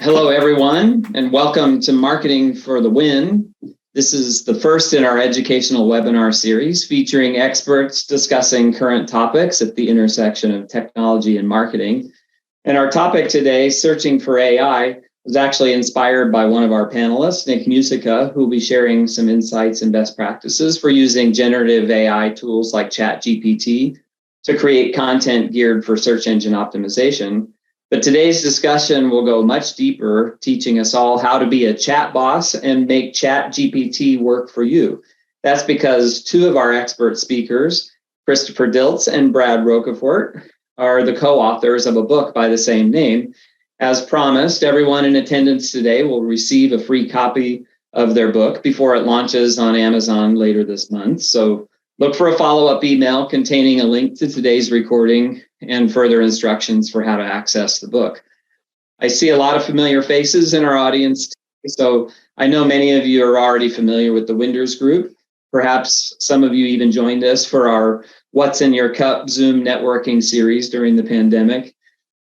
Hello, everyone, and welcome to Marketing for the Win. This is the first in our educational webinar series featuring experts discussing current topics at the intersection of technology and marketing. And our topic today, Searching for AI, was actually inspired by one of our panelists, Nick Musica, who will be sharing some insights and best practices for using generative AI tools like ChatGPT to create content geared for search engine optimization. But today's discussion will go much deeper, teaching us all how to be a chat boss and make ChatGPT work for you. That's because two of our expert speakers, Christopher Diltz and Brad Rocafort, are the co-authors of a book by the same name. As promised, everyone in attendance today will receive a free copy of their book before it launches on Amazon later this month. So look for a follow-up email containing a link to today's recording and further instructions for how to access the book. I see a lot of familiar faces in our audience, so I know many of you are already familiar with the Winders Group. Perhaps some of you even joined us for our What's in Your Cup Zoom networking series during the pandemic.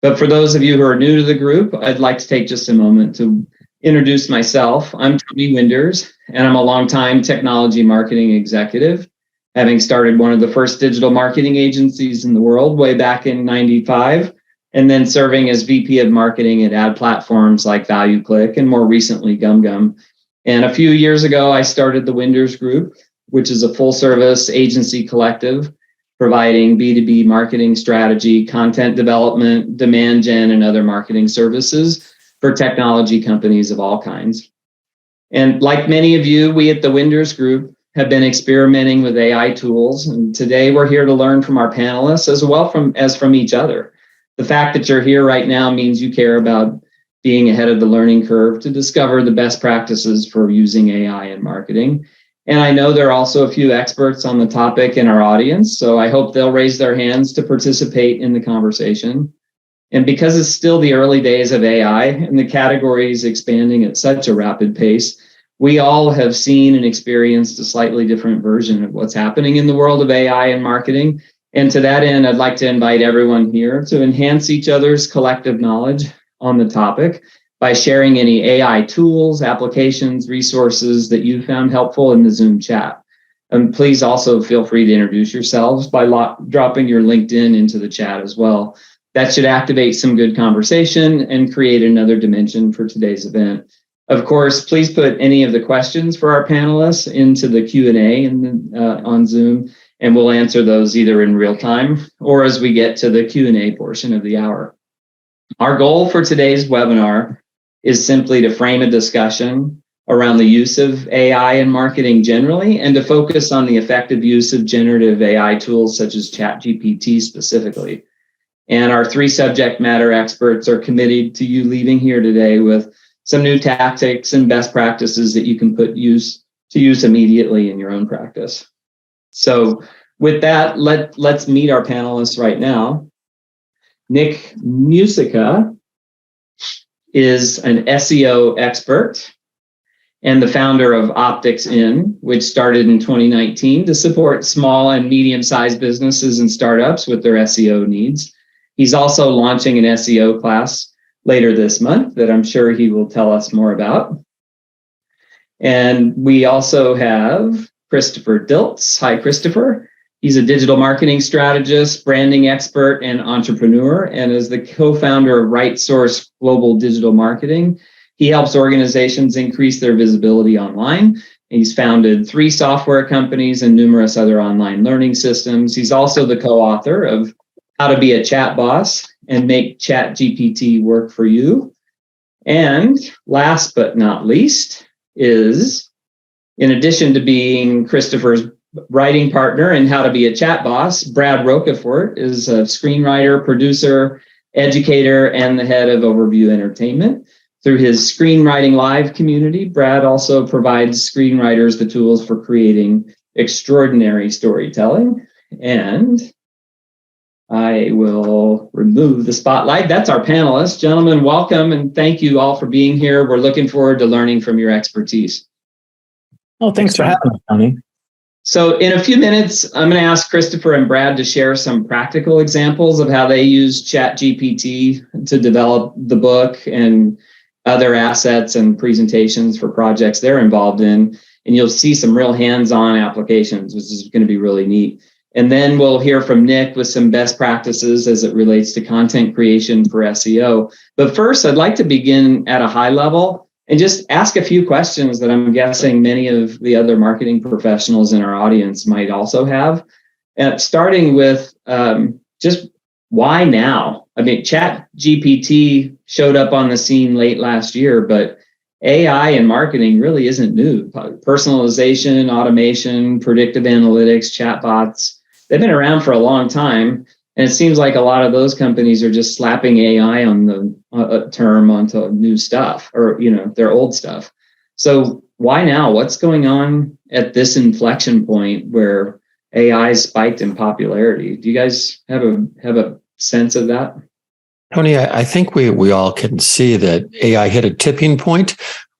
But for those of you who are new to the group, I'd like to take just a moment to introduce myself. I'm Tony Winders, and I'm a longtime technology marketing executive, having started one of the first digital marketing agencies in the world way back in '95, and then serving as VP of marketing at ad platforms like ValueClick and more recently GumGum. And a few years ago, I started the Winders Group, which is a full service agency collective providing B2B marketing strategy, content development, demand gen, and other marketing services for technology companies of all kinds. And like many of you, we at the Winders Group have been experimenting with AI tools. And today we're here to learn from our panelists as well as from each other. The fact that you're here right now means you care about being ahead of the learning curve to discover the best practices for using AI in marketing. And I know there are also a few experts on the topic in our audience, so I hope they'll raise their hands to participate in the conversation. And because it's still the early days of AI and the category is expanding at such a rapid pace, we all have seen and experienced a slightly different version of what's happening in the world of AI and marketing. And to that end, I'd like to invite everyone here to enhance each other's collective knowledge on the topic by sharing any AI tools, applications, resources that you found helpful in the Zoom chat. And please also feel free to introduce yourselves by dropping your LinkedIn into the chat as well. That should activate some good conversation and create another dimension for today's event. Of course, please put any of the questions for our panelists into the Q&A on Zoom, and we'll answer those either in real time or as we get to the Q&A portion of the hour. Our goal for today's webinar is simply to frame a discussion around the use of AI in marketing generally and to focus on the effective use of generative AI tools such as ChatGPT specifically. And our three subject matter experts are committed to you leaving here today with some new tactics and best practices that you can put to use immediately in your own practice. So with that, let's meet our panelists right now. Nick Musica is an SEO expert and the founder of Optics In, which started in 2019 to support small and medium-sized businesses and startups with their SEO needs. He's also launching an SEO class later this month that I'm sure he will tell us more about. And we also have Christopher Diltz. Hi, Christopher. He's a digital marketing strategist, branding expert, and entrepreneur, and is the co-founder of RightSource Global Digital Marketing. He helps organizations increase their visibility online. He's founded 3 software companies and numerous other online learning systems. He's also the co-author of How to Be a Chat Boss and Make ChatGPT Work for You. And last but not least is, in addition to being Christopher's writing partner in How to Be a Chat Boss, Brad Rocafort is a screenwriter, producer, educator, and the head of Overview Entertainment. Through his Screenwriting Live community, Brad also provides screenwriters the tools for creating extraordinary storytelling. And I will remove the spotlight. That's our panelists. Gentlemen, welcome, and thank you all for being here. We're looking forward to learning from your expertise. Oh, thanks for having me, Tony. So in a few minutes, I'm going to ask Christopher and Brad to share some practical examples of how they use ChatGPT to develop the book and other assets and presentations for projects they're involved in. And you'll see some real hands-on applications, which is going to be really neat. And then we'll hear from Nick with some best practices as it relates to content creation for SEO. But first, I'd like to begin at a high level and just ask a few questions that I'm guessing many of the other marketing professionals in our audience might also have. Starting with just why now? I mean, ChatGPT showed up on the scene late last year, but AI in marketing really isn't new. Personalization, automation, predictive analytics, chatbots, they've been around for a long time. And it seems like a lot of those companies are just slapping AI on the term onto new stuff or, their old stuff. So why now? What's going on at this inflection point where AI spiked in popularity? Do you guys have a sense of that? Tony, I think we all can see that AI hit a tipping point.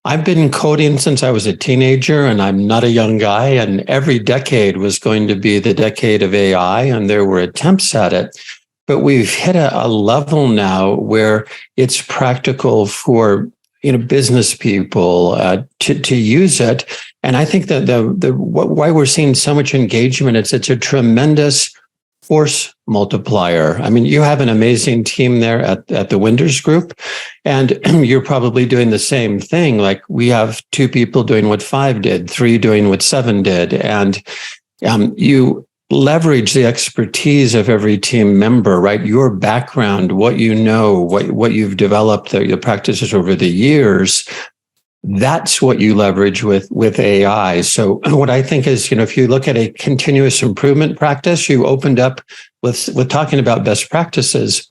I've been coding since I was a teenager, and I'm not a young guy, and every decade was going to be the decade of AI, and there were attempts at it. But we've hit a level now where it's practical for business people to use it. And I think that why we're seeing so much engagement, it's a tremendous force multiplier. I mean, you have an amazing team there at the Winders Group, and you're probably doing the same thing. Like we have 2 people doing what 5 did, 3 doing what 7 did. And you leverage the expertise of every team member, right? Your background, what you know, what you've developed, the practices over the years. That's what you leverage with AI. So what I think is, if you look at a continuous improvement practice, you opened up with talking about best practices.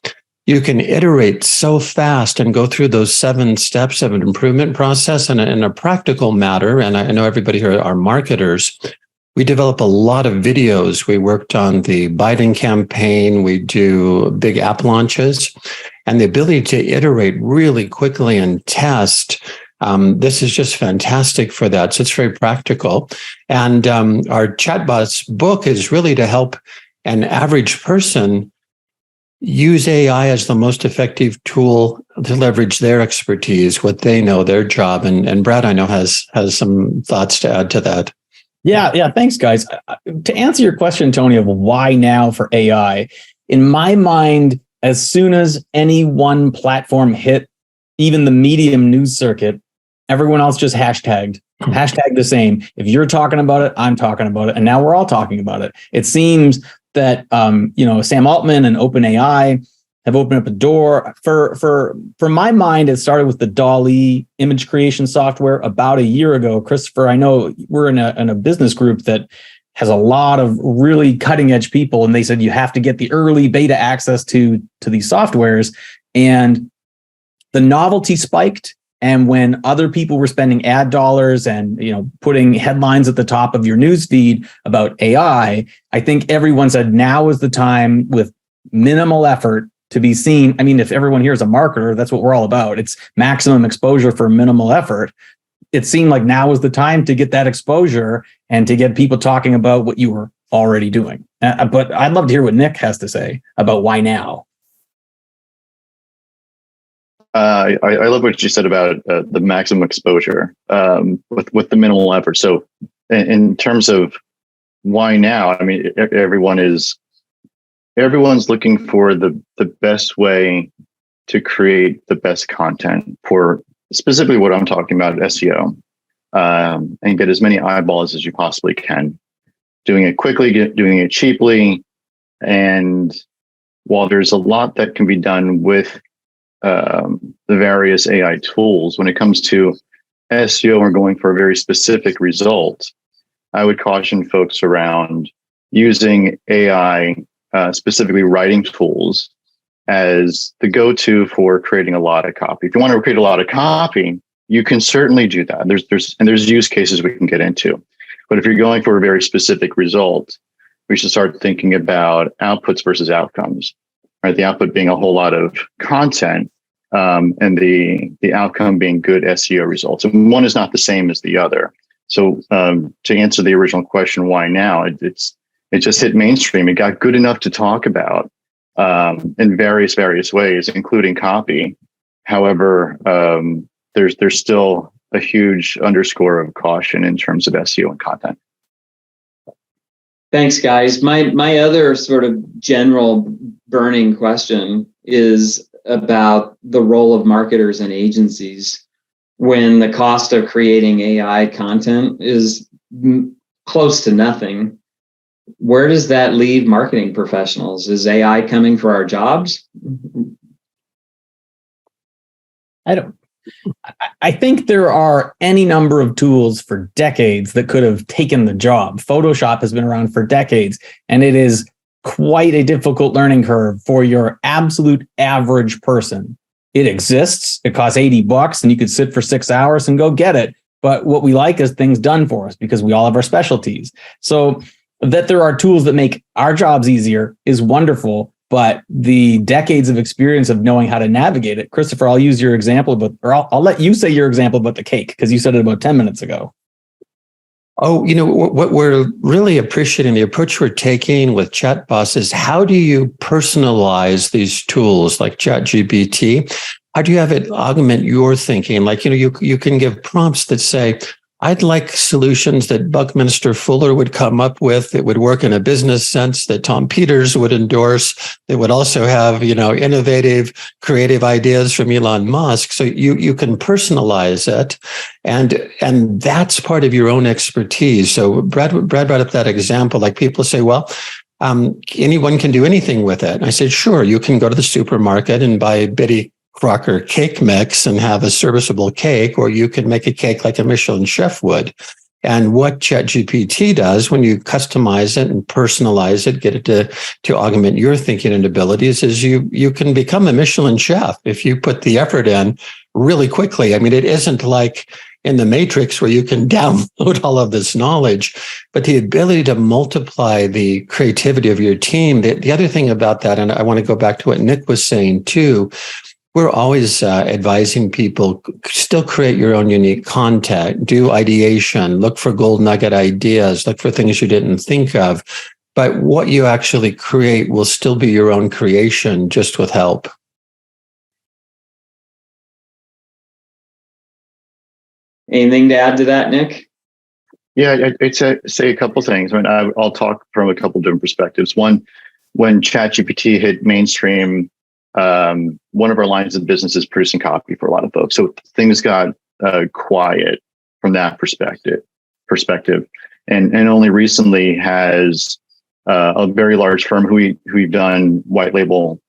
You can iterate so fast and go through those 7 steps of an improvement process in a practical matter. And I know everybody here are marketers. We develop a lot of videos. We worked on the Biden campaign. We do big app launches, and the ability to iterate really quickly and test. This is just fantastic for that. So it's very practical. And our chatbots book is really to help an average person use AI as the most effective tool to leverage their expertise, what they know, their job. And Brad, I know, has some thoughts to add to that. Yeah. Thanks, guys. To answer your question, Tony, of why now for AI, in my mind, as soon as any one platform hit even the medium news circuit, everyone else just hashtag the same. If you're talking about it, I'm talking about it. And now we're all talking about it. It seems that, Sam Altman and OpenAI have opened up a door for my mind. It started with the DALL-E image creation software about a year ago. Christopher, I know we're in a business group that has a lot of really cutting edge people. And they said, you have to get the early beta access to these softwares. And the novelty spiked. And when other people were spending ad dollars and putting headlines at the top of your news feed about AI, I think everyone said now is the time with minimal effort to be seen. I mean, if everyone here is a marketer, that's what we're all about. It's maximum exposure for minimal effort. It seemed like now was the time to get that exposure and to get people talking about what you were already doing. But I'd love to hear what Nick has to say about why now. I love what you said about the maximum exposure with the minimal effort. So in terms of why now, I mean, everyone's looking for the best way to create the best content for specifically what I'm talking about, SEO, and get as many eyeballs as you possibly can, doing it quickly, doing it cheaply. And while there's a lot that can be done with the various AI tools, when it comes to SEO, we're going for a very specific result. I would caution folks around using AI, specifically writing tools, as the go-to for creating a lot of copy. If you want to create a lot of copy, you can certainly do that. There's use cases we can get into. But if you're going for a very specific result, we should start thinking about outputs versus outcomes. Right? The output being a whole lot of content, and the outcome being good SEO results. And one is not the same as the other. So to answer the original question, why now? It just hit mainstream. It got good enough to talk about in various ways, including copy. However, there's still a huge underscore of caution in terms of SEO and content. Thanks, guys. My other sort of general burning question is about the role of marketers and agencies when the cost of creating AI content is close to nothing. Where does that leave marketing professionals? Is AI coming for our jobs? I think there are any number of tools for decades that could have taken the job. Photoshop has been around for decades, and it is quite a difficult learning curve for your absolute average person. It exists. It costs $80 and you could sit for 6 hours and go get it. But what we like is things done for us because we all have our specialties. So that there are tools that make our jobs easier is wonderful. But the decades of experience of knowing how to navigate it, Christopher, I'll use your example, I'll let you say your example about the cake because you said it about 10 minutes ago. Oh, what we're really appreciating, the approach we're taking with ChatBoss is how do you personalize these tools like ChatGPT? How do you have it augment your thinking? Like, you can give prompts that say, I'd like solutions that Buckminster Fuller would come up with that would work in a business sense, that Tom Peters would endorse, that would also have, innovative, creative ideas from Elon Musk. So you can personalize it. And that's part of your own expertise. So Brad brought up that example, like people say, well, anyone can do anything with it. And I said, sure, you can go to the supermarket and buy Betty Crocker cake mix and have a serviceable cake, or you could make a cake like a Michelin chef would. And what ChatGPT does when you customize it and personalize it, get it to augment your thinking and abilities, is you can become a Michelin chef if you put the effort in really quickly. I mean, it isn't like in the Matrix where you can download all of this knowledge, but the ability to multiply the creativity of your team. The other thing about that, and I want to go back to what Nick was saying too, we're always advising people, still create your own unique content, do ideation, look for gold nugget ideas, look for things you didn't think of. But what you actually create will still be your own creation, just with help. Anything to add to that, Nick? Yeah, I'd say a couple things. I mean, I'll talk from a couple different perspectives. One, when ChatGPT hit mainstream, one of our lines of business is producing copy for a lot of folks. So things got quiet from that perspective. And only recently has a very large firm who we've done white label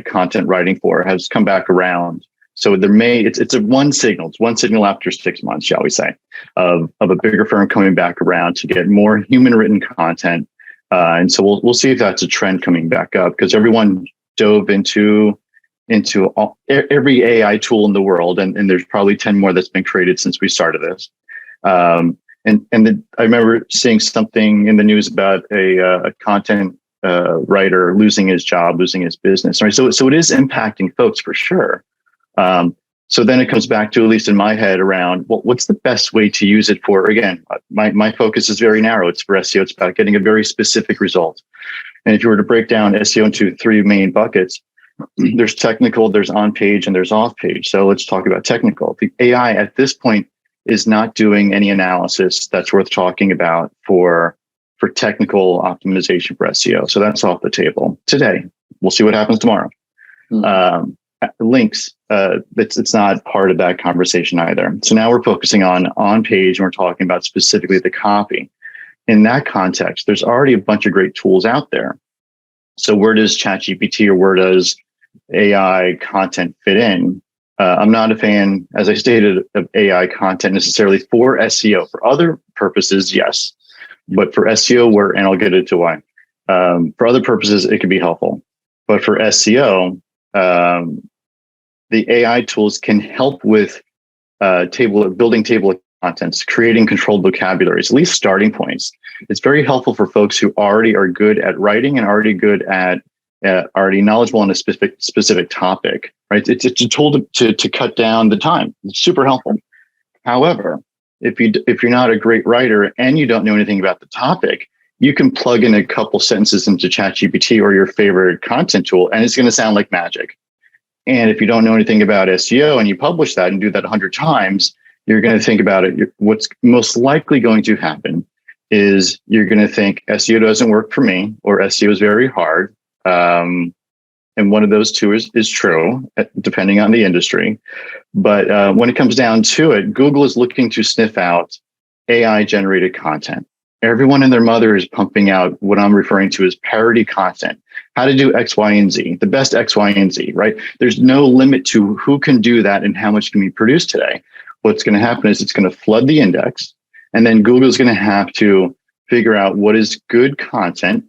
content writing for has come back around. So it's one signal after 6 months, shall we say, of a bigger firm coming back around to get more human written content. And so we'll see if that's a trend coming back up, because everyone dove into every AI tool in the world, and there's probably 10 more that's been created since we started this. I remember seeing something in the news about a content writer losing his job, losing his business. Right, so it is impacting folks for sure. So then it comes back to, at least in my head, around what's the best way to use it for. Again, my focus is very narrow. It's for SEO. It's about getting a very specific result. And if you were to break down SEO into three main buckets, there's technical, there's on page, and there's off page. So let's talk about technical. The AI at this point is not doing any analysis that's worth talking about for technical optimization for SEO. So that's off the table today. We'll see what happens tomorrow. Links, it's not part of that conversation either. So now we're focusing on page, and we're talking about specifically the copy. In that context, there's already a bunch of great tools out there. So where does ChatGPT or where does AI content fit in? I'm not a fan, as I stated, of AI content necessarily for SEO. For other purposes, yes. But for SEO, and I'll get into why. For other purposes, it can be helpful. But for SEO, the AI tools can help with building table of contents, creating controlled vocabularies, at least starting points. It's very helpful for folks who already are good at writing and already good at already knowledgeable on a specific topic. Right? It's a tool to cut down the time. It's super helpful. However, if you're not a great writer and you don't know anything about the topic, you can plug in a couple sentences into ChatGPT or your favorite content tool, and it's going to sound like magic. And if you don't know anything about SEO and you publish that and do that 100 times, you're going to think about it. What's most likely going to happen is you're going to think SEO doesn't work for me, or SEO is very hard. And one of those two is true, depending on the industry. But when it comes down to it, Google is looking to sniff out AI generated content. Everyone and their mother is pumping out what I'm referring to as parody content. How to do X, Y, and Z, the best X, Y, and Z, right? There's no limit to who can do that and how much can be produced today. What's going to happen is it's going to flood the index, and then Google's going to have to figure out what is good content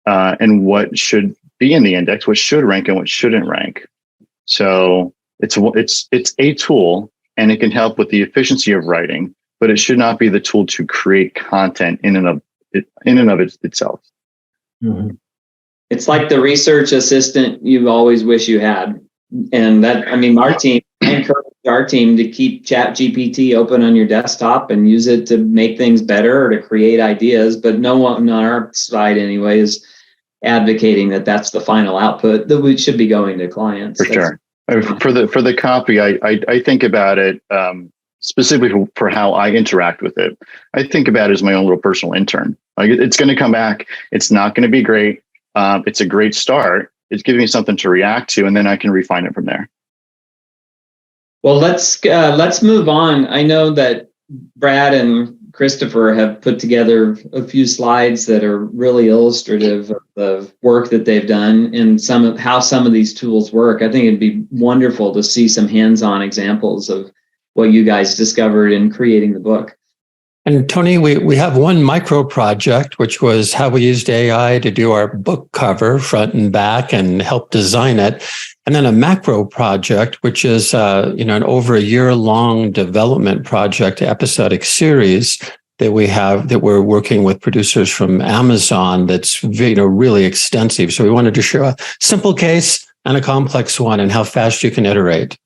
and what should be in the index, what should rank and what shouldn't rank. So it's a tool, and it can help with the efficiency of writing, but it should not be the tool to create content in and of itself. Mm-hmm. It's like the research assistant you always wish you had. And that, I mean, I encourage our team to keep ChatGPT open on your desktop and use it to make things better or to create ideas. But no one on our side anyway is advocating that that's the final output that we should be going to clients. For sure. For the copy, I think about it specifically for how I interact with it. I think about it as my own little personal intern. Like, it's going to come back. It's not going to be great. It's a great start. It's giving me something to react to, and then I can refine it from there. Well, let's move on. I know that Brad and Christopher have put together a few slides that are really illustrative of the work that they've done and how some of these tools work. I think it'd be wonderful to see some hands-on examples of what you guys discovered in creating the book. And Tony, we have one micro project, which was how we used AI to do our book cover front and back and help design it. And then a macro project, which is an over a year long development project, episodic series that we're working with producers from Amazon. That's really extensive. So we wanted to show a simple case and a complex one and how fast you can iterate.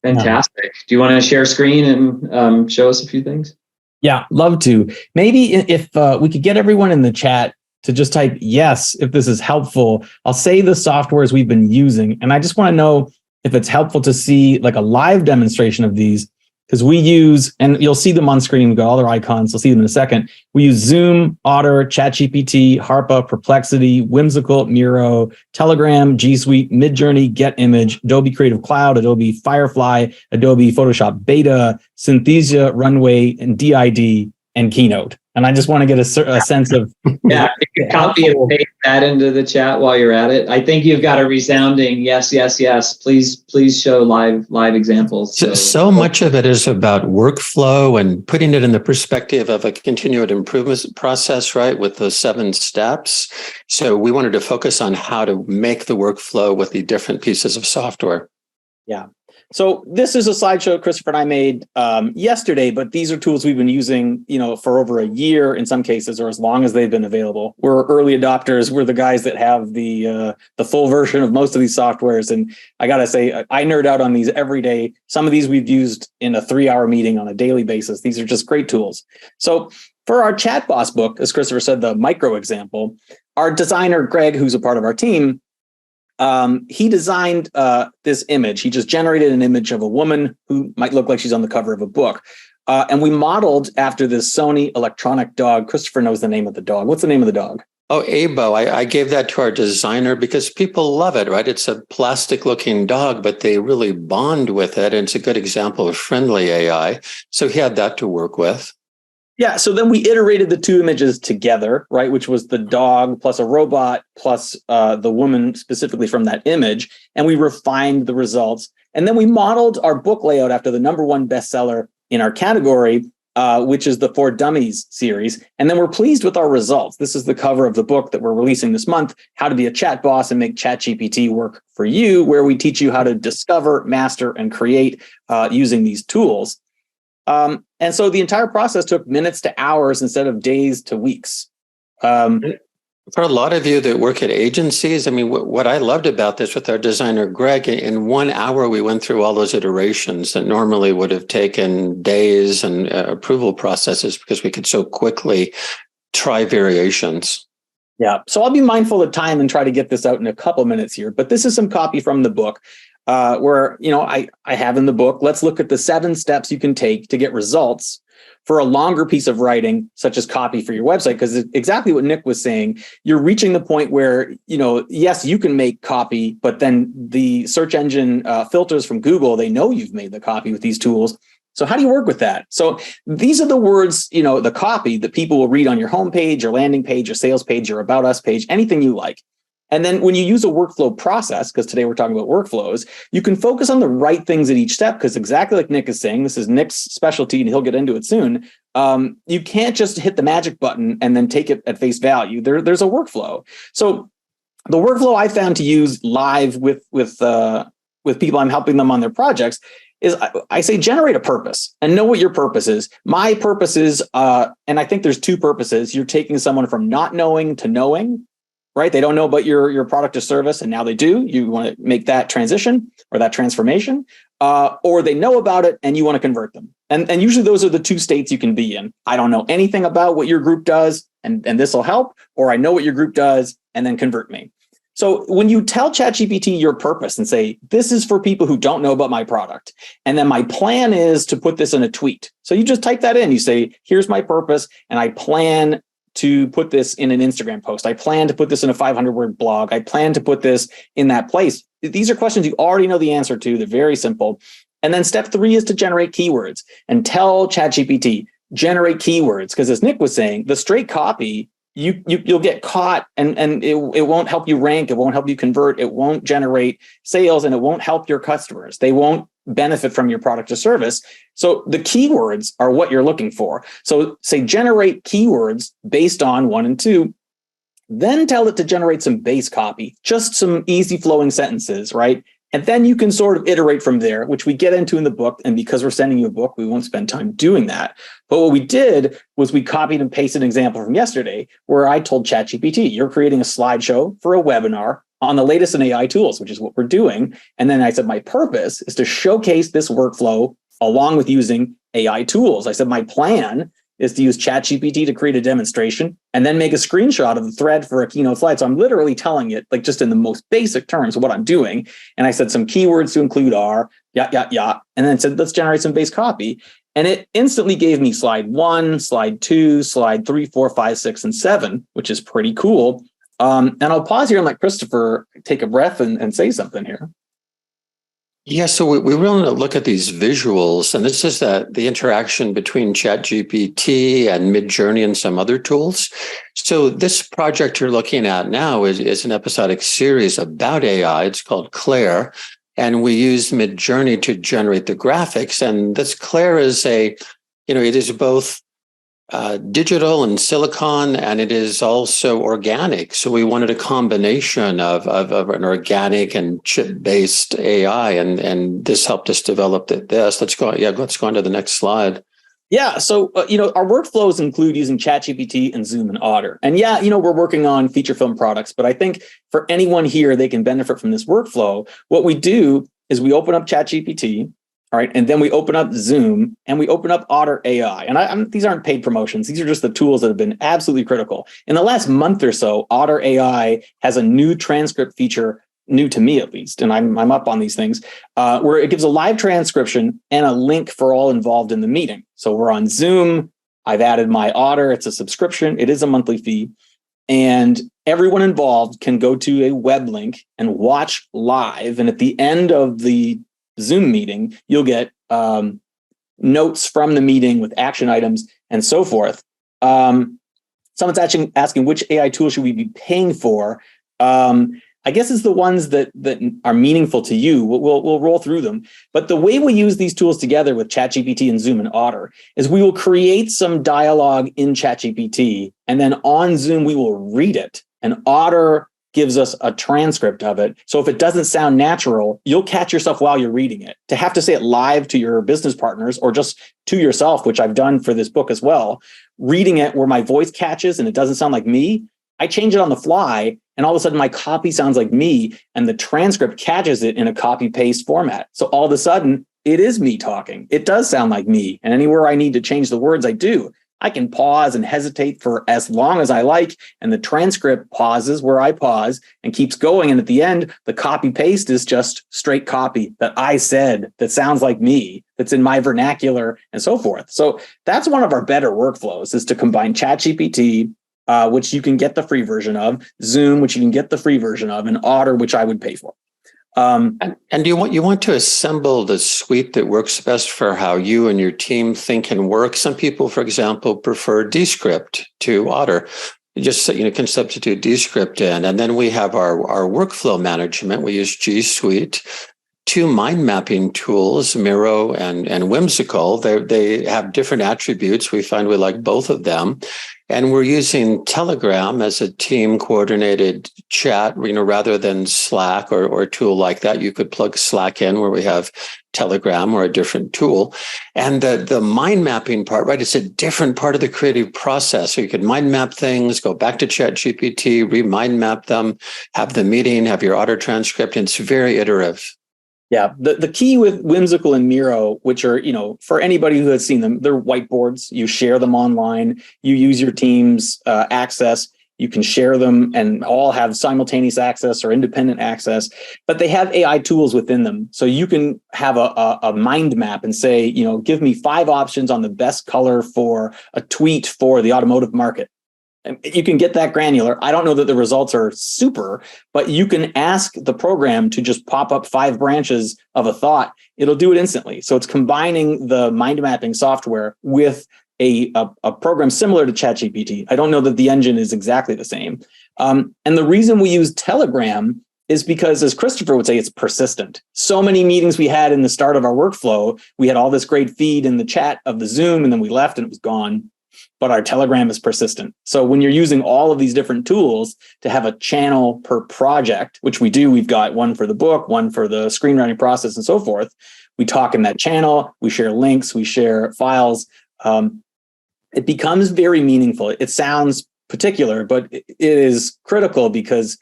Fantastic. Do you want to share screen and show us a few things? Yeah, love to. Maybe if we could get everyone in the chat to just type yes if this is helpful. I'll say the softwares we've been using, and I just want to know if it's helpful to see like a live demonstration of these, because we use, and you'll see them on screen, we've got all their icons, you'll see them in a second. We use Zoom, Otter, ChatGPT, Harpa, Perplexity, Whimsical, Miro, Telegram, G Suite, Midjourney, GetImage, Adobe Creative Cloud, Adobe Firefly, Adobe Photoshop Beta, Synthesia, Runway, and DID, and Keynote. And I just want to get a sense of... Yeah, you can copy and paste that into the chat while you're at it. I think you've got a resounding yes, yes, yes. Please show live examples. So much of it is about workflow and putting it in the perspective of a continuous improvement process, right, with those 7 steps. So we wanted to focus on how to make the workflow with the different pieces of software. Yeah. So this is a slideshow Christopher and I made yesterday, but these are tools we've been using, for over a year in some cases, or as long as they've been available. We're early adopters. We're the guys that have the full version of most of these softwares. And I got to say, I nerd out on these every day. Some of these we've used in a 3-hour meeting on a daily basis. These are just great tools. So for our Chat Boss book, as Christopher said, the micro example, our designer, Greg, who's a part of our team, he designed this image. He just generated an image of a woman who might look like she's on the cover of a book. And we modeled after this Sony electronic dog. Christopher knows the name of the dog. What's the name of the dog? Oh, Abo. I gave that to our designer because people love it, right? It's a plastic looking dog, but they really bond with it. And it's a good example of friendly AI. So he had that to work with. Yeah, so then we iterated the 2 images together, right, which was the dog plus a robot plus the woman specifically from that image, and we refined the results. And then we modeled our book layout after the #1 bestseller in our category, which is the For Dummies series. And then we're pleased with our results. This is the cover of the book that we're releasing this month, How to Be a Chat Boss and Make ChatGPT Work for You, where we teach you how to discover, master, and create using these tools. And so the entire process took minutes to hours instead of days to weeks. For a lot of you that work at agencies, I mean, what I loved about this with our designer, Greg, in 1 hour, we went through all those iterations that normally would have taken days and approval processes because we could so quickly try variations. Yeah. So I'll be mindful of time and try to get this out in a couple minutes here. But this is some copy from the book where, I have in the book, let's look at the 7 steps you can take to get results for a longer piece of writing, such as copy for your website. Because exactly what Nick was saying, you're reaching the point where, yes, you can make copy, but then the search engine filters from Google, they know you've made the copy with these tools. So how do you work with that? So these are the words, the copy that people will read on your homepage, your landing page, your sales page, your About Us page, anything you like. And then when you use a workflow process, because today we're talking about workflows, you can focus on the right things at each step, because exactly like Nick is saying, this is Nick's specialty and he'll get into it soon. You can't just hit the magic button and then take it at face value. There's a workflow. So the workflow I found to use live with people I'm helping them on their projects is I say generate a purpose and know what your purpose is. My purpose is, and I think there's 2 purposes. You're taking someone from not knowing to knowing, right? They don't know about your product or service, and now they do. You want to make that transition or that transformation, or they know about it and you want to convert them. And usually those are the 2 states you can be in. I don't know anything about what your group does, and this will help, or I know what your group does, and then convert me. So when you tell ChatGPT your purpose and say, this is for people who don't know about my product, and then my plan is to put this in a tweet. So you just type that in, you say, here's my purpose, and I plan to put this in an Instagram post. I plan to put this in a 500-word blog. I plan to put this in that place. These are questions you already know the answer to. They're very simple. And then step 3 is to generate keywords and tell ChatGPT, generate keywords. Because as Nick was saying, the straight copy, you'll get caught and it won't help you rank. It won't help you convert. It won't generate sales, and it won't help your customers. They won't benefit from your product or service. So the keywords are what you're looking for. So say generate keywords based on 1 and 2, then tell it to generate some base copy, just some easy flowing sentences, right? And then you can sort of iterate from there, which we get into in the book. And because we're sending you a book, we won't spend time doing that. But what we did was we copied and pasted an example from yesterday where I told ChatGPT, you're creating a slideshow for a webinar on the latest in AI tools, which is what we're doing. And then I said, my purpose is to showcase this workflow along with using AI tools. I said, my plan is to use ChatGPT to create a demonstration and then make a screenshot of the thread for a keynote slide. So I'm literally telling it, like, just in the most basic terms of what I'm doing. And I said some keywords to include are, and then said, let's generate some base copy. And it instantly gave me slide 1, slide 2, slide 3, 4, 5, 6, and 7, which is pretty cool. And I'll pause here and let Christopher take a breath and say something here. Yeah, so we really want to look at these visuals, and this is the interaction between ChatGPT and Midjourney and some other tools. So this project you're looking at now is an episodic series about AI. It's called Claire, and we use Midjourney to generate the graphics. And this Claire is it is both digital and silicon, and it is also organic. So we wanted a combination of an organic and chip-based AI, and this helped us develop this. Let's go on to the next slide. Yeah. So, our workflows include using ChatGPT and Zoom and Otter. And we're working on feature film products, but I think for anyone here, they can benefit from this workflow. What we do is we open up ChatGPT. All right. And then we open up Zoom and we open up Otter AI. And these aren't paid promotions. These are just the tools that have been absolutely critical. In the last month or so, Otter AI has a new transcript feature, new to me at least, and I'm up on these things, where it gives a live transcription and a link for all involved in the meeting. So we're on Zoom. I've added my Otter. It's a subscription. It is a monthly fee. And everyone involved can go to a web link and watch live. And at the end of the Zoom meeting, you'll get notes from the meeting with action items and so forth. Someone's actually asking which AI tool should we be paying for. I guess it's the ones that are meaningful to you. We'll roll through them. But the way we use these tools together with ChatGPT and Zoom and Otter is we will create some dialogue in ChatGPT, and then on Zoom we will read it. And Otter gives us a transcript of it. So if it doesn't sound natural, you'll catch yourself while you're reading it. To have to say it live to your business partners or just to yourself, which I've done for this book as well, reading it where my voice catches and it doesn't sound like me, I change it on the fly and all of a sudden my copy sounds like me and the transcript catches it in a copy paste format. So all of a sudden it is me talking. It does sound like me. And anywhere I need to change the words, I do. I can pause and hesitate for as long as I like, and the transcript pauses where I pause and keeps going. And at the end, the copy paste is just straight copy that I said that sounds like me, that's in my vernacular, and so forth. So that's one of our better workflows, is to combine ChatGPT, which you can get the free version of, Zoom, which you can get the free version of, and Otter, which I would pay for. And you want to assemble the suite that works best for how you and your team think and work. Some people, for example, prefer Descript to Otter. You just can substitute Descript in, and then we have our workflow management. We use G Suite. Two mind mapping tools, Miro and Whimsical. They have different attributes. We find we like both of them. And we're using Telegram as a team coordinated chat, rather than Slack or a tool like that. You could plug Slack in where we have Telegram or a different tool. And the mind mapping part, right? It's a different part of the creative process. So you could mind map things, go back to ChatGPT, re-mind map them, have the meeting, have your auto transcript. And it's very iterative. Yeah, the key with Whimsical and Miro, which are, for anybody who has seen them, they're whiteboards. You share them online. You use your team's access. You can share them and all have simultaneous access or independent access, but they have AI tools within them. So you can have a mind map and say, give me 5 options on the best color for a tweet for the automotive market. You can get that granular. I don't know that the results are super, but you can ask the program to just pop up 5 branches of a thought. It'll do it instantly. So it's combining the mind mapping software with a program similar to ChatGPT. I don't know that the engine is exactly the same. And the reason we use Telegram is because, as Christopher would say, it's persistent. So many meetings we had in the start of our workflow, we had all this great feed in the chat of the Zoom, and then we left and it was gone. But our Telegram is persistent. So when you're using all of these different tools to have a channel per project, which we do, we've got one for the book, one for the screenwriting process, and so forth. We talk in that channel, we share links, we share files. It becomes very meaningful. It sounds particular, but it is critical, because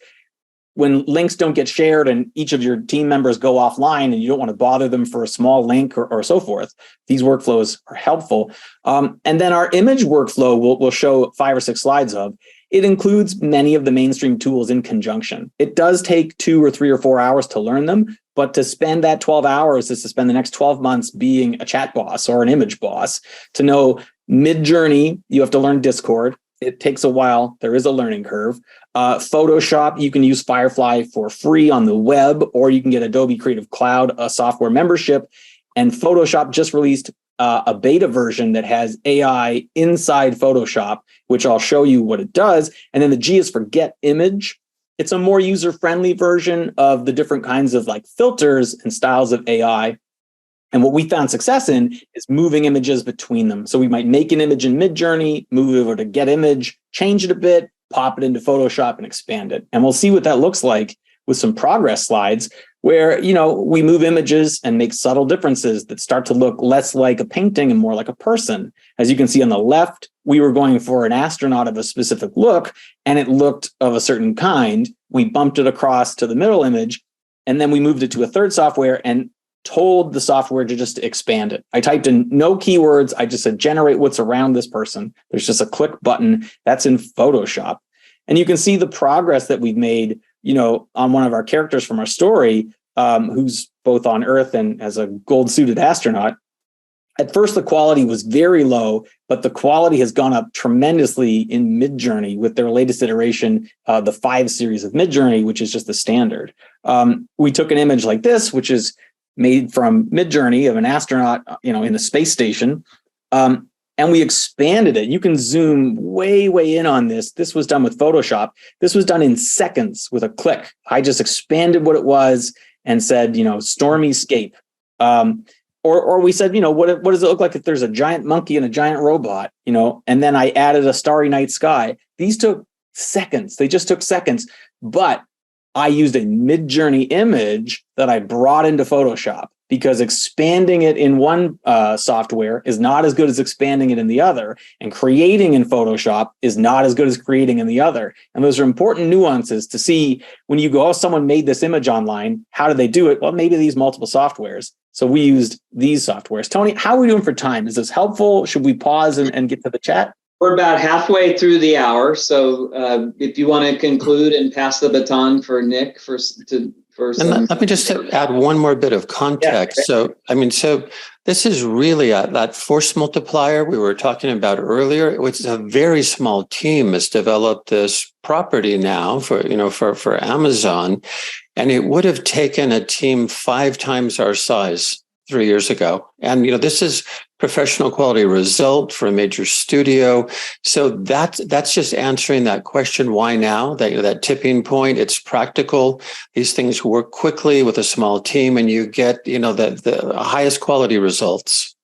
when links don't get shared and each of your team members go offline and you don't want to bother them for a small link or so forth, these workflows are helpful. And then our image workflow we'll show 5 or 6 slides of. It includes many of the mainstream tools in conjunction. It does take 2 or 3 or 4 hours to learn them, but to spend that 12 hours is to spend the next 12 months being a chat boss or an image boss. To know Midjourney, you have to learn Discord. It takes a while. There is a learning curve. Photoshop, you can use Firefly for free on the web, or you can get Adobe Creative Cloud, a software membership. And Photoshop just released a beta version that has AI inside Photoshop, which I'll show you what it does. And then the G is for Get Image. It's a more user-friendly version of the different kinds of filters and styles of AI. And what we found success in is moving images between them. So we might make an image in Midjourney, move it over to Get Image, change it a bit, pop it into Photoshop and expand it. And we'll see what that looks like with some progress slides where, we move images and make subtle differences that start to look less like a painting and more like a person. As you can see on the left, we were going for an astronaut of a specific look, and it looked of a certain kind. We bumped it across to the middle image, and then we moved it to a third software and told the software to just expand it. I typed in no keywords. I just said, generate what's around this person. There's just a click button. That's in Photoshop. And you can see the progress that we've made, on one of our characters from our story, who's both on Earth and as a gold suited astronaut. At first, the quality was very low, but the quality has gone up tremendously in Midjourney with their latest iteration, the 5 series of Midjourney, which is just the standard. We took an image like this, which is made from Midjourney of an astronaut, in the space station. And we expanded it. You can zoom way, way in on this. This was done with Photoshop. This was done in seconds with a click. I just expanded what it was and said, stormy scape. Or we said, what does it look like if there's a giant monkey and a giant robot, and then I added a starry night sky. These took seconds. They just took seconds. But I used a Midjourney image that I brought into Photoshop. because expanding it in one software is not as good as expanding it in the other, and creating in Photoshop is not as good as creating in the other. And those are important nuances to see when you go, oh, someone made this image online. How did they do it? Well, maybe these multiple softwares. So we used these softwares. Tony, how are we doing for time? Is this helpful? Should we pause and get to the chat? We're about halfway through the hour. So if you want to conclude and pass the baton for Nick for some. Let me just add one more bit of context. Yeah. So this is really that force multiplier we were talking about earlier, which is a very small team has developed this property now for Amazon. And it would have taken a team 5 times our size 3 years ago. And, this is professional quality result for a major studio. So that's just answering that question, why now? That tipping point, it's practical. These things work quickly with a small team and you get, the highest quality results.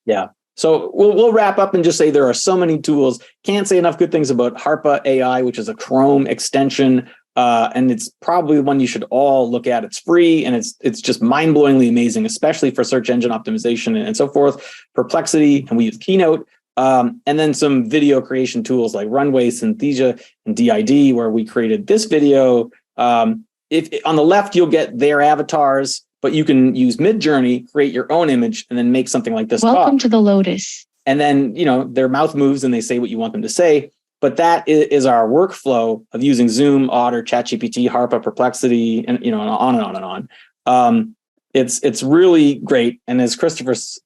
Yeah. So we'll wrap up and just say there are so many tools. Can't say enough good things about Harpa AI, which is a Chrome extension. And it's probably one you should all look at. It's free and it's just mind-blowingly amazing, especially for search engine optimization and so forth. Perplexity, and we use Keynote, and then some video creation tools like Runway, Synthesia, and DID, where we created this video. If on the left you'll get their avatars, but you can use Midjourney, create your own image, and then make something like this. Welcome to the Lotus. And then their mouth moves and they say what you want them to say. But that is our workflow of using Zoom, Otter, ChatGPT, Harpa, Perplexity, and on and on and on. It's really great. And as Christopher's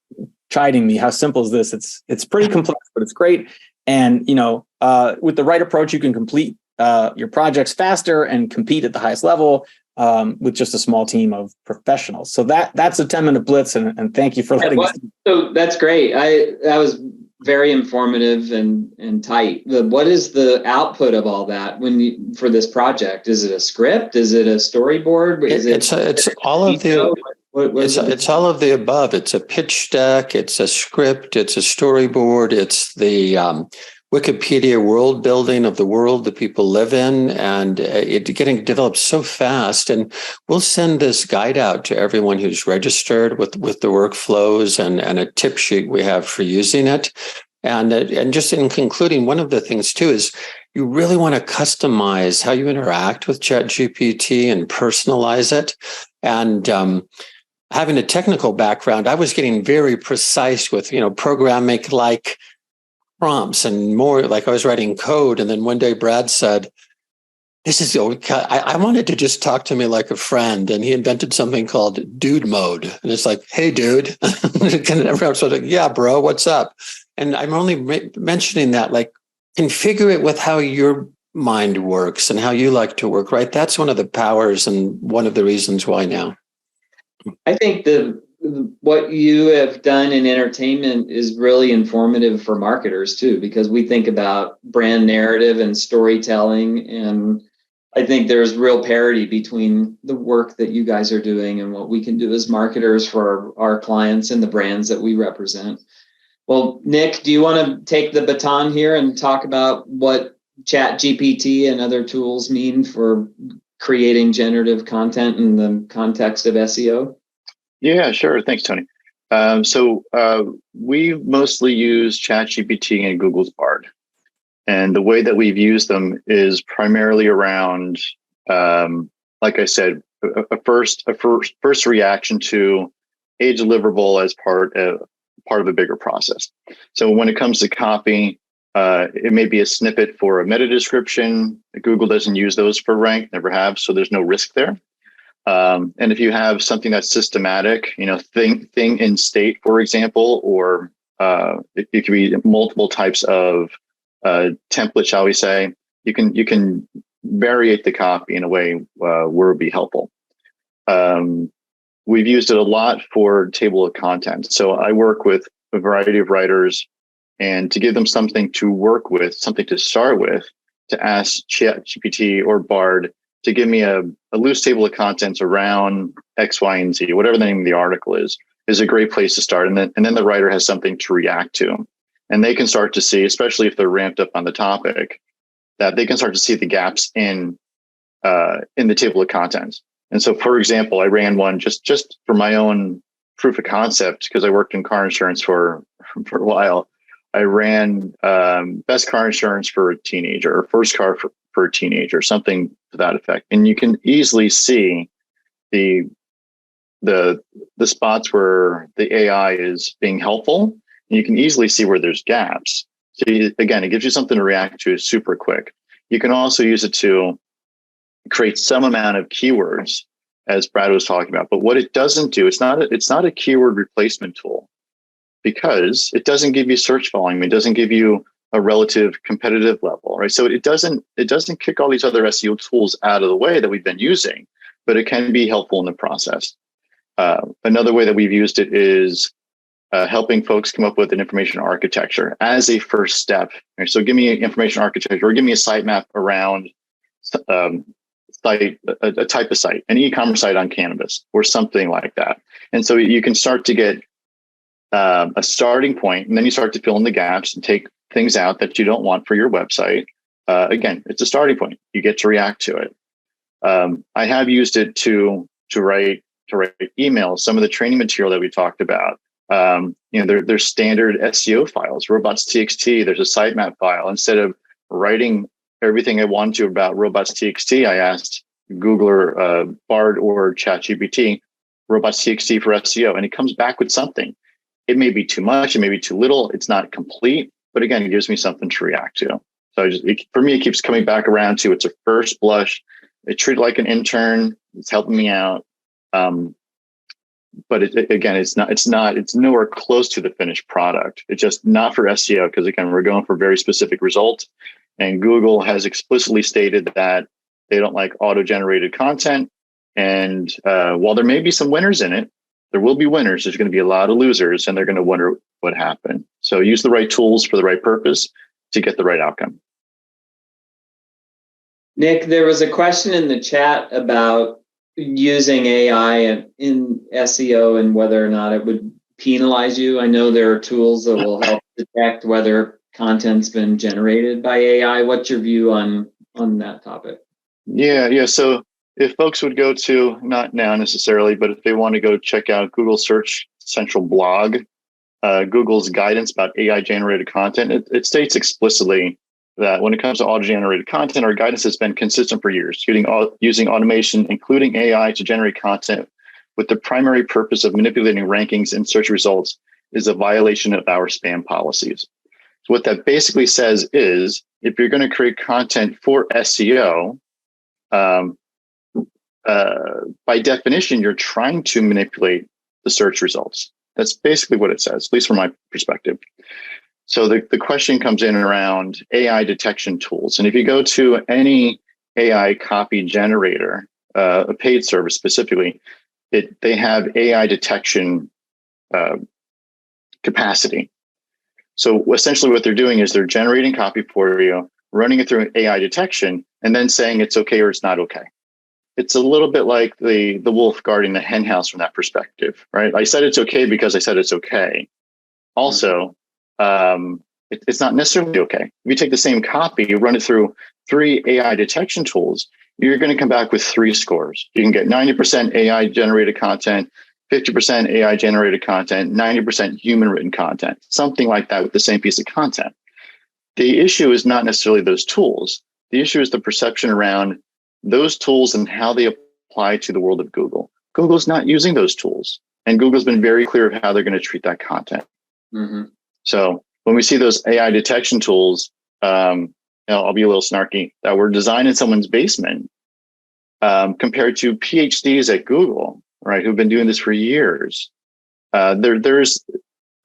chiding me, how simple is this? It's pretty complex, but it's great. And with the right approach, you can complete your projects faster and compete at the highest level with just a small team of professionals. So that's a 10-minute blitz, and thank you for letting us. So that's great. That was very informative and tight. What is the output of all that for this project? Is it a script? Is it a storyboard? It's all of the. It's all of the above. It's a pitch deck. It's a script. It's a storyboard. It's the Wikipedia world building of the world that people live in, and it's getting developed so fast. And we'll send this guide out to everyone who's registered with the workflows and a tip sheet we have for using it. And just in concluding, one of the things too is you really want to customize how you interact with ChatGPT and personalize it. And having a technical background, I was getting very precise with programming like prompts and more, like I was writing code. And then one day Brad said, I wanted to just talk to me like a friend. And he invented something called dude mode. And it's like, hey, dude. And everyone's like, yeah, bro, what's up? And I'm only mentioning that, like, configure it with how your mind works and how you like to work, right? That's one of the powers and one of the reasons why now. I think what you have done in entertainment is really informative for marketers too, because we think about brand narrative and storytelling. And I think there's real parity between the work that you guys are doing and what we can do as marketers for our clients and the brands that we represent. Well, Nick, do you want to take the baton here and talk about what ChatGPT and other tools mean for creating generative content in the context of SEO? Yeah, sure. Thanks, Tony. So we mostly use ChatGPT and Google's Bard. And the way that we've used them is primarily around, like I said, a first reaction to a deliverable as part of a bigger process. So when it comes to copy, it may be a snippet for a meta description. Google doesn't use those for rank, never have, so there's no risk there. And if you have something that's systematic, thing in state, for example, or it could be multiple types of template, shall we say, you can variate the copy in a way where it would be helpful. We've used it a lot for table of contents. So I work with a variety of writers, and to give them something to work with, something to start with, to ask ChatGPT or Bard to give me a loose table of contents around X, Y, and Z, whatever the name of the article is a great place to start. And then the writer has something to react to. And they can start to see, especially if they're ramped up on the topic, that they can start to see the gaps in the table of contents. And so, for example, I ran one just for my own proof of concept, because I worked in car insurance for a while. I ran best car insurance for a teenager, or first car for a teenager, something to that effect. And you can easily see the spots where the AI is being helpful. And you can easily see where there's gaps. So again, it gives you something to react to super quick. You can also use it to create some amount of keywords, as Brad was talking about. But what it doesn't do, it's not a keyword replacement tool, because it doesn't give you search volume. It doesn't give you a relative competitive level, right? So it doesn't kick all these other SEO tools out of the way that we've been using, but it can be helpful in the process. Another way that we've used it is helping folks come up with an information architecture as a first step. Right? So give me an information architecture, or give me a sitemap around a type of site, an e-commerce site on Canvas, or something like that. And so you can start to get a starting point, and then you start to fill in the gaps and take things out that you don't want for your website. Again, it's a starting point. You get to react to it. I have used it to write emails. Some of the training material that we talked about, there's standard SEO files, robots.txt. There's a sitemap file. Instead of writing everything I wanted to about robots.txt, I asked Google or Bard or ChatGPT, robots.txt for SEO, and it comes back with something. It may be too much, it may be too little, it's not complete, but again, it gives me something to react to. So for me, it keeps coming back around to, it's a first blush. It's treated like an intern. It's helping me out. But it's nowhere close to the finished product. It's just not for SEO, because again, we're going for very specific results. And Google has explicitly stated that they don't like auto-generated content. And while there may be some winners in it, there will be winners. There's going to be a lot of losers, and they're going to wonder what happened. So use the right tools for the right purpose to get the right outcome. Nick, there was a question in the chat about using AI in SEO and whether or not it would penalize you. I know there are tools that will help detect whether content's been generated by AI. What's your view on that topic? Yeah. So if folks would go to, not now necessarily, but if they want to go check out Google Search Central blog, Google's guidance about AI generated content, it states explicitly that when it comes to auto-generated content, our guidance has been consistent for years, using automation, including AI, to generate content with the primary purpose of manipulating rankings and search results is a violation of our spam policies. So what that basically says is, if you're going to create content for SEO, by definition, you're trying to manipulate the search results. That's basically what it says, at least from my perspective. So the question comes in around AI detection tools. And if you go to any AI copy generator, a paid service specifically, they have AI detection capacity. So essentially what they're doing is they're generating copy for you, running it through AI detection, and then saying it's okay or it's not okay. It's a little bit like the wolf guarding the hen house from that perspective, right? I said it's okay because I said it's okay. Also, it's not necessarily okay. If you take the same copy, you run it through 3 AI detection tools, you're going to come back with 3 scores. You can get 90% AI generated content, 50% AI generated content, 90% human written content, something like that with the same piece of content. The issue is not necessarily those tools. The issue is the perception around those tools and how they apply to the world of Google. Google's not using those tools, and Google's been very clear of how they're going to treat that content. Mm-hmm. So when we see those AI detection tools, I'll be a little snarky, that were designed in someone's basement, compared to PhDs at Google, right, who've been doing this for years, there's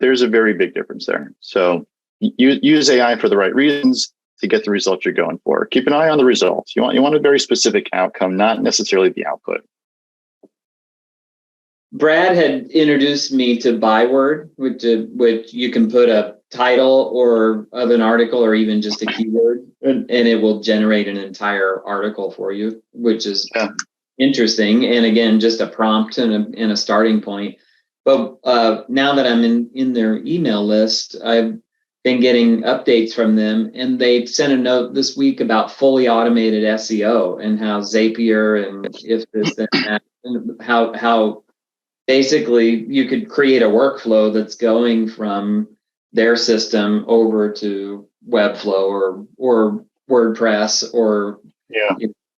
a very big difference there. So use AI for the right reasons to get the results you're going for. Keep an eye on the results. You want a very specific outcome, not necessarily the output. Brad had introduced me to Byword, which you can put a title or of an article or even just a keyword, and it will generate an entire article for you, which is interesting. And again, just a prompt and a starting point. But now that I'm in their email list, I've been getting updates from them, and they sent a note this week about fully automated SEO and how Zapier and if this and that, and how basically you could create a workflow that's going from their system over to Webflow or WordPress or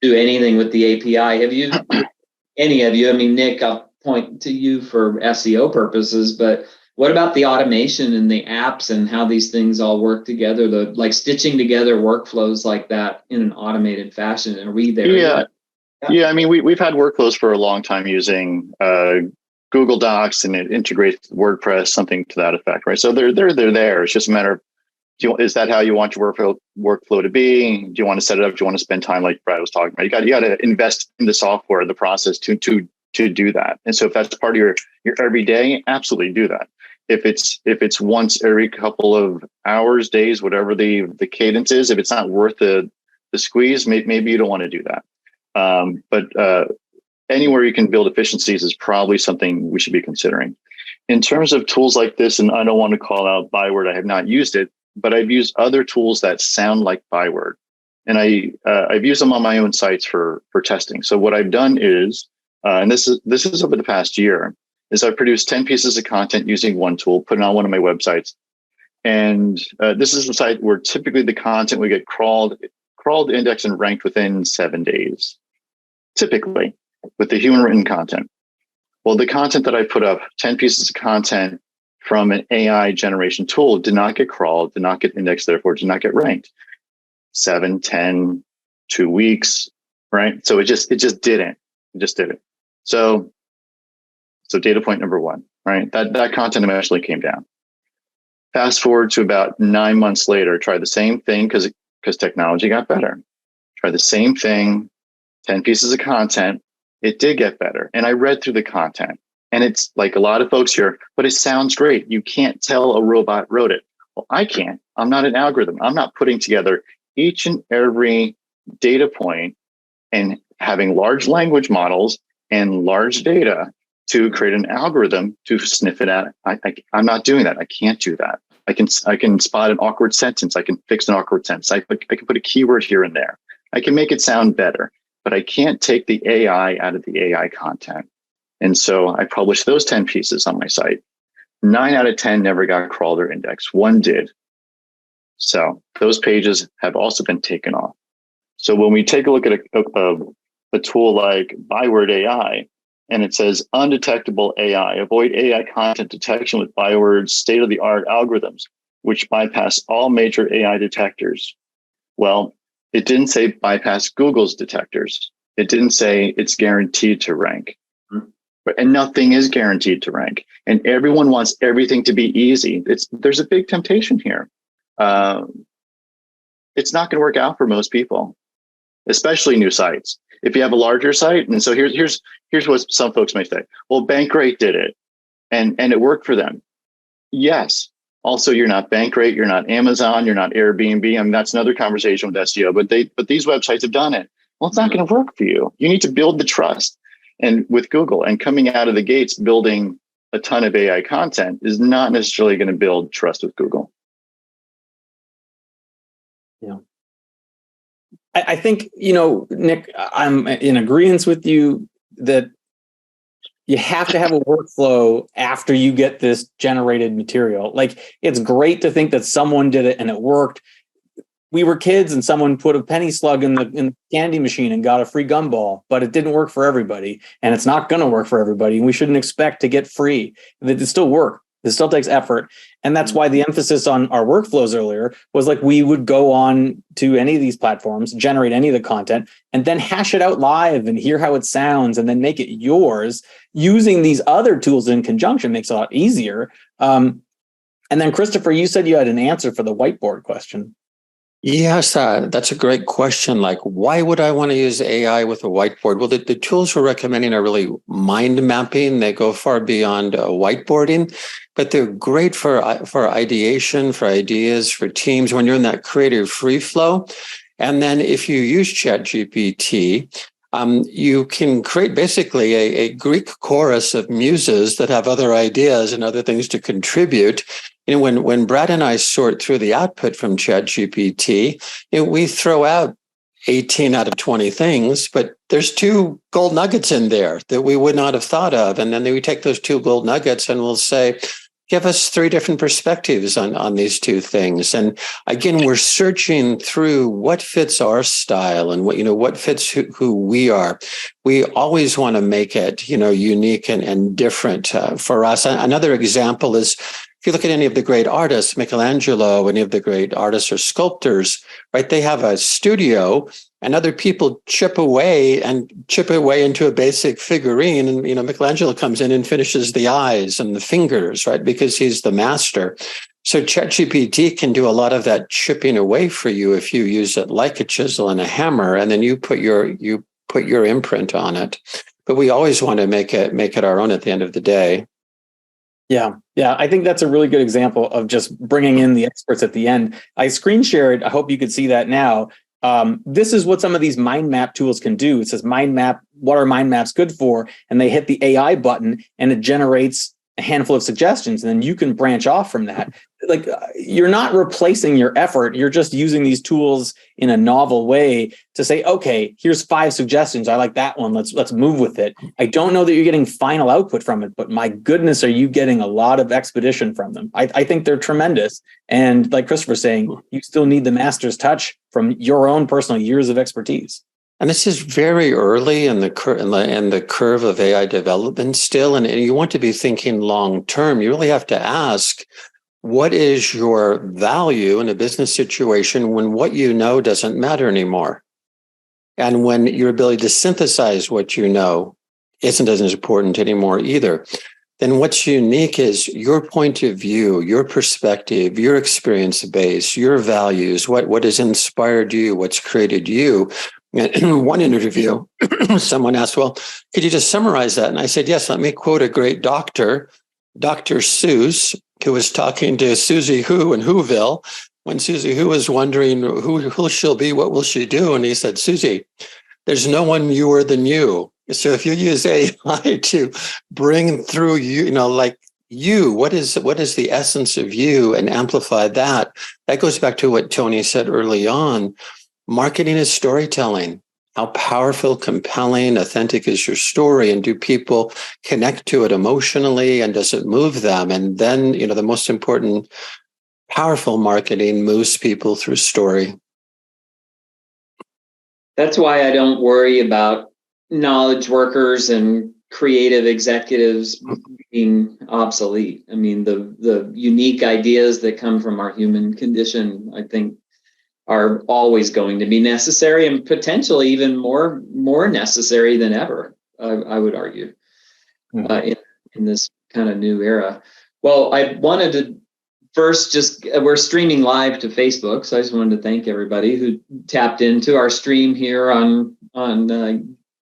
do anything with the API. Have you, any of you, I mean, Nick, I'll point to you for SEO purposes, but what about the automation and the apps and how these things all work together, the like stitching together workflows like that in an automated fashion? Are we there yet? Yeah. I mean, we've had workflows for a long time using Google Docs, and it integrates WordPress, something to that effect, right? So they're there. It's just a matter of, is that how you want your workflow to be? Do you want to set it up? Do you want to spend time like Brad was talking about? You got to invest in the software, the process to do that. And so if that's part of your everyday, absolutely do that. If it's once every couple of hours, days, whatever the cadence is, if it's not worth the squeeze, maybe you don't want to do that. But anywhere you can build efficiencies is probably something we should be considering. In terms of tools like this, and I don't want to call out Byword, I have not used it, but I've used other tools that sound like Byword, and I've used them on my own sites for testing. So what I've done is, and this is over the past year, is I've produced 10 pieces of content using one tool, put it on one of my websites, and this is the site where typically the content would get crawled, indexed, and ranked within 7 days, typically with the human written content. Well, the content that I put up, 10 pieces of content from an AI generation tool, did not get crawled, did not get indexed, therefore did not get ranked. 7, 10, 2 weeks, right? So it just didn't. So data point number one, right? That content eventually came down. Fast forward to about 9 months later, try the same thing because technology got better. Try the same thing, 10 pieces of content. It did get better. And I read through the content, and it's like a lot of folks here, but it sounds great. You can't tell a robot wrote it. Well, I can't. I'm not an algorithm. I'm not putting together each and every data point and having large language models and large data to create an algorithm to sniff it at. I'm not doing that. I can't do that. I can spot an awkward sentence. I can fix an awkward sentence. I can put a keyword here and there. I can make it sound better, but I can't take the AI out of the AI content. And so I published those 10 pieces on my site. 9 out of 10 never got crawled or indexed. 1 did. So those pages have also been taken off. So when we take a look at a tool like Byword AI, and it says undetectable AI, avoid AI content detection with Byword's state-of-the-art algorithms, which bypass all major AI detectors. Well, it didn't say bypass Google's detectors. It didn't say it's guaranteed to rank. And nothing is guaranteed to rank. And everyone wants everything to be easy. There's a big temptation here. It's not going to work out for most people, especially new sites. If you have a larger site, and so here's what some folks may say. Well, Bankrate did it, and it worked for them. Yes. Also, you're not Bankrate, you're not Amazon, you're not Airbnb. I mean, that's another conversation with SEO. But these websites have done it. Well, it's not going to work for you. You need to build the trust. And with Google, and coming out of the gates, building a ton of AI content is not necessarily going to build trust with Google. Yeah. I think, Nick, I'm in agreement with you that you have to have a workflow after you get this generated material. Like, it's great to think that someone did it and it worked. We were kids and someone put a penny slug in the candy machine and got a free gumball, but it didn't work for everybody, and it's not going to work for everybody. And we shouldn't expect to get free. It still work. It still takes effort. And that's why the emphasis on our workflows earlier was like, we would go on to any of these platforms, generate any of the content, and then hash it out live and hear how it sounds, and then make it yours. Using these other tools in conjunction makes it a lot easier. And then Christopher, you said you had an answer for the whiteboard question. Yes, that's a great question. Like, why would I want to use AI with a whiteboard? Well, the tools we're recommending are really mind mapping. They go far beyond whiteboarding, but they're great for ideation, for ideas, for teams when you're in that creative free flow. And then if you use ChatGPT, you can create basically a Greek chorus of muses that have other ideas and other things to contribute. When Brad and I sort through the output from ChatGPT, we throw out 18 out of 20 things, but there's two gold nuggets in there that we would not have thought of. And then we take those two gold nuggets and we'll say, give us three different perspectives on these two things. And again, we're searching through what fits our style and what fits who we are. We always want to make it, unique and different for us. Another example is, if you look at any of the great artists, Michelangelo, any of the great artists or sculptors, right? They have a studio and other people chip away into a basic figurine. And, Michelangelo comes in and finishes the eyes and the fingers, right? Because he's the master. So ChatGPT can do a lot of that chipping away for you if you use it like a chisel and a hammer, and then you put your imprint on it. But we always want to make it our own at the end of the day. Yeah. I think that's a really good example of just bringing in the experts at the end. I screen shared. I hope you could see that now. This is what some of these mind map tools can do. It says mind map, what are mind maps good for? And they hit the AI button and it generates a handful of suggestions. And then you can branch off from that. Like, you're not replacing your effort. You're just using these tools in a novel way to say, okay, here's 5 suggestions. I like that one. Let's move with it. I don't know that you're getting final output from it, but my goodness, are you getting a lot of expedition from them? I think they're tremendous. And like Christopher's saying, you still need the master's touch from your own personal years of expertise. And this is very early in the curve of AI development still. And you want to be thinking long term. You really have to ask, what is your value in a business situation when what you know doesn't matter anymore? And when your ability to synthesize what you know isn't as important anymore either. Then what's unique is your point of view, your perspective, your experience base, your values, what has inspired you, what's created you. In one interview, someone asked, well, could you just summarize that? And I said, yes, let me quote a great doctor, Dr. Seuss, who was talking to Susie Who in Whoville, when Susie Who was wondering who she'll be, what will she do? And he said, Susie, there's no one newer than you. So if you use AI to bring through what is the essence of you and amplify that goes back to what Tony said early on. Marketing is storytelling. How powerful, compelling, authentic is your story? And do people connect to it emotionally? And does it move them? And then, the most important, powerful marketing moves people through story. That's why I don't worry about knowledge workers and creative executives being obsolete. I mean, the unique ideas that come from our human condition, I think, are always going to be necessary and potentially even more necessary than ever, I would argue, in this kind of new era. Well, I wanted to first we're streaming live to Facebook, so I just wanted to thank everybody who tapped into our stream here on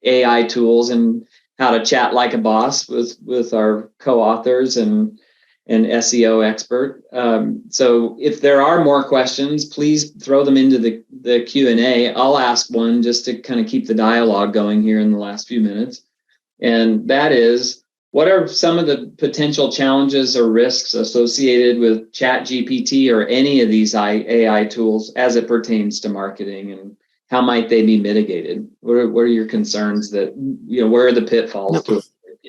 AI tools and how to chat like a boss with our co-authors and SEO expert. So if there are more questions, please throw them into the Q&A. I'll ask one just to kind of keep the dialogue going here in the last few minutes. And that is, what are some of the potential challenges or risks associated with ChatGPT or any of these AI tools as it pertains to marketing, and how might they be mitigated? What are your concerns that, where are the pitfalls to it?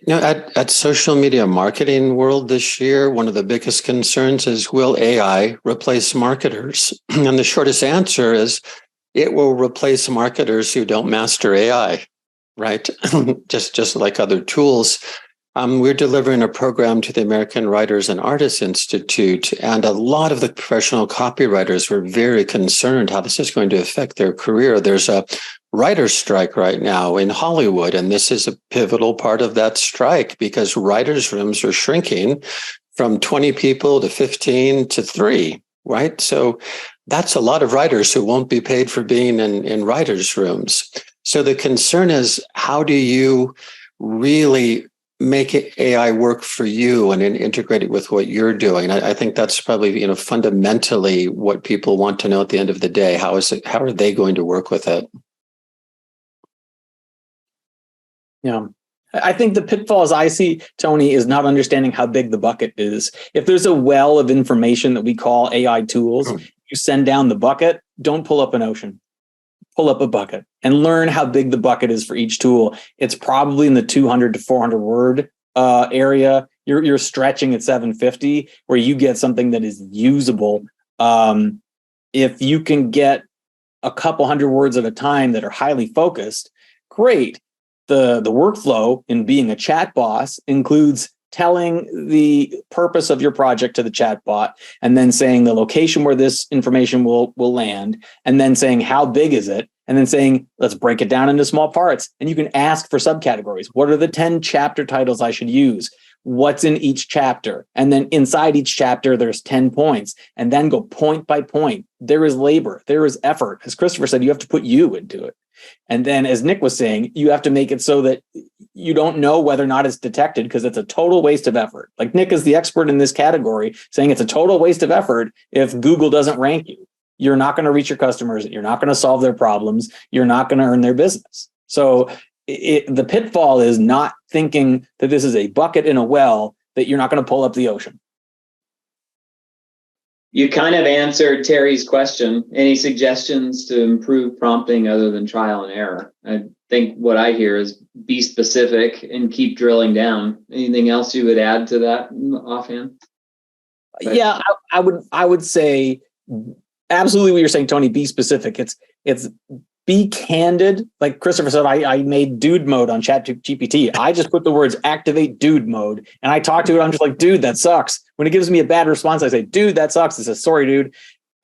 At social media marketing world this year, one of the biggest concerns is, will AI replace marketers? And the shortest answer is, it will replace marketers who don't master AI, right? just like other tools. We're delivering a program to the American Writers and Artists Institute, and a lot of the professional copywriters were very concerned how this is going to affect their career. There's a writer's strike right now in Hollywood, and this is a pivotal part of that strike because writers' rooms are shrinking from 20 people to 15 to 3, right? So that's a lot of writers who won't be paid for being in writers' rooms. So the concern is, how do you really make AI work for you and integrate it with what you're doing? I think that's probably, fundamentally what people want to know at the end of the day. How are they going to work with it? Yeah. I think the pitfalls I see, Tony, is not understanding how big the bucket is. If there's a well of information that we call AI tools, you send down the bucket, don't pull up an ocean. pull up a bucket and learn how big the bucket is for each tool. It's probably in the 200 to 400 word area. You're stretching at 750 where you get something that is usable. If you can get a couple hundred words at a time that are highly focused, great. The workflow in being a chat boss includes telling the purpose of your project to the chatbot, and then saying the location where this information will land, and then saying how big is it, and then saying let's break it down into small parts. And you can ask for subcategories. What are the 10 chapter titles I should use? What's in each chapter? And then inside each chapter, there's 10 points, and then go point by point. There is labor, there is effort. As Christopher said, you have to put you into it. And then, as Nick was saying, you have to make it so that you don't know whether or not it's detected, because it's a total waste of effort. Like Nick is the expert in this category, saying it's a total waste of effort if Google doesn't rank you. You're not going to reach your customers. You're not going to solve their problems. You're not going to earn their business. So the pitfall is not thinking that this is a bucket in a well that you're not going to pull up the ocean. You kind of answered Terry's question. Any suggestions to improve prompting other than trial and error? I think what I hear is be specific and keep drilling down. Anything else you would add to that offhand? Yeah, I would say absolutely what you're saying, Tony. Be specific. It's be candid. Like Christopher said, I made dude mode on ChatGPT. I just put the words activate dude mode, and I talk to it. I'm just like, dude, that sucks. When it gives me a bad response, I say, dude, that sucks. It says, sorry, dude.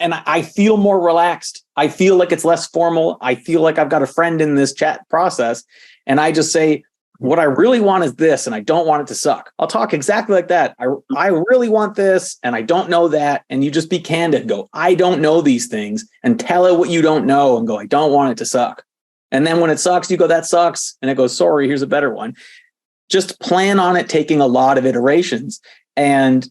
And I feel more relaxed. I feel like it's less formal. I feel like I've got a friend in this chat process. And I just say, what I really want is this, and I don't want it to suck. I'll talk exactly like that. I really want this, and I don't know that. And you just be candid. Go, I don't know these things, and tell it what you don't know, and go, I don't want it to suck. And then when it sucks, you go, that sucks. And it goes, sorry, here's a better one. Just plan on it taking a lot of iterations. And,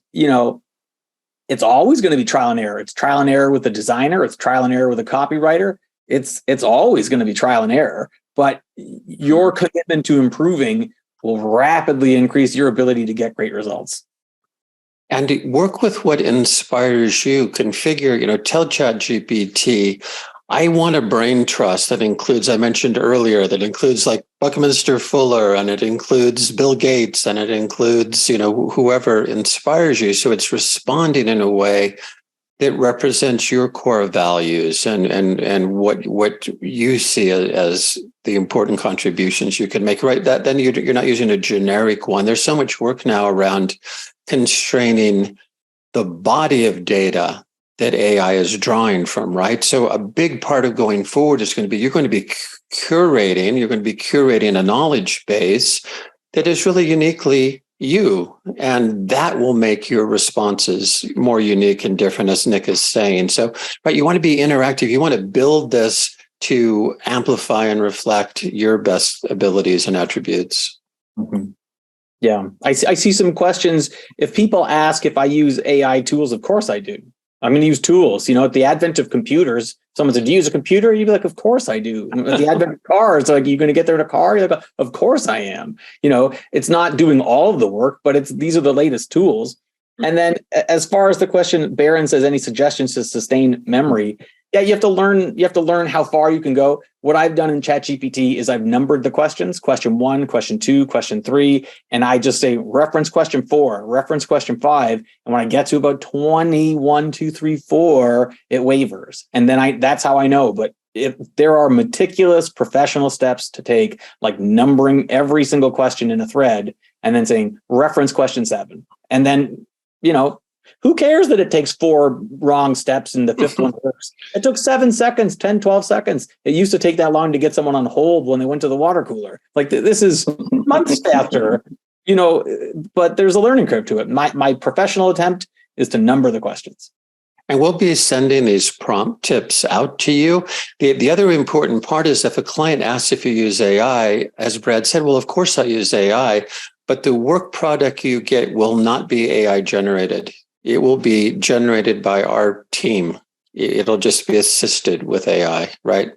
it's always going to be trial and error. It's trial and error with the designer. It's trial and error with a copywriter. It's always going to be trial and error. But your commitment to improving will rapidly increase your ability to get great results. And work with what inspires you. Configure, tell ChatGPT, I want a brain trust that includes, I mentioned earlier, that includes like Buckminster Fuller, and it includes Bill Gates, and it includes, whoever inspires you. So it's responding in a way that represents your core values and what you see as the important contributions you can make. Right? That then you're not using a generic one. There's so much work now around constraining the body of data that AI is drawing from, right? So a big part of going forward is going to be, you're going to be curating a knowledge base that is really uniquely you, and that will make your responses more unique and different, as Nick is saying. So, right, you want to be interactive. You want to build this to amplify and reflect your best abilities and attributes. Mm-hmm. Yeah, I see some questions. If people ask if I use AI tools, of course I do. I'm going to use tools. At the advent of computers, someone said, do you use a computer? You'd be like, of course I do. At the advent of cars, like, you're going to get there in a car? You're like, of course I am. It's not doing all of the work, but these are the latest tools. And then as far as the question, Barron says, any suggestions to sustain memory? Yeah, you have to learn how far you can go. What I've done in ChatGPT is I've numbered the questions, question 1, question 2, question 3, and I just say reference question 4, reference question 5. And when I get to about 21, 2, 3, 4, it wavers. And then that's how I know. But if there are meticulous professional steps to take, like numbering every single question in a thread and then saying reference question 7. And then, who cares that it takes 4 wrong steps and the 5th one works? It took 7 seconds, 10, 12 seconds. It used to take that long to get someone on hold when they went to the water cooler. Like this is months faster, but there's a learning curve to it. My professional attempt is to number the questions. And we'll be sending these prompt tips out to you. The other important part is if a client asks if you use AI, as Brad said, well, of course I use AI, but the work product you get will not be AI generated. It will be generated by our team. It'll just be assisted with AI, right?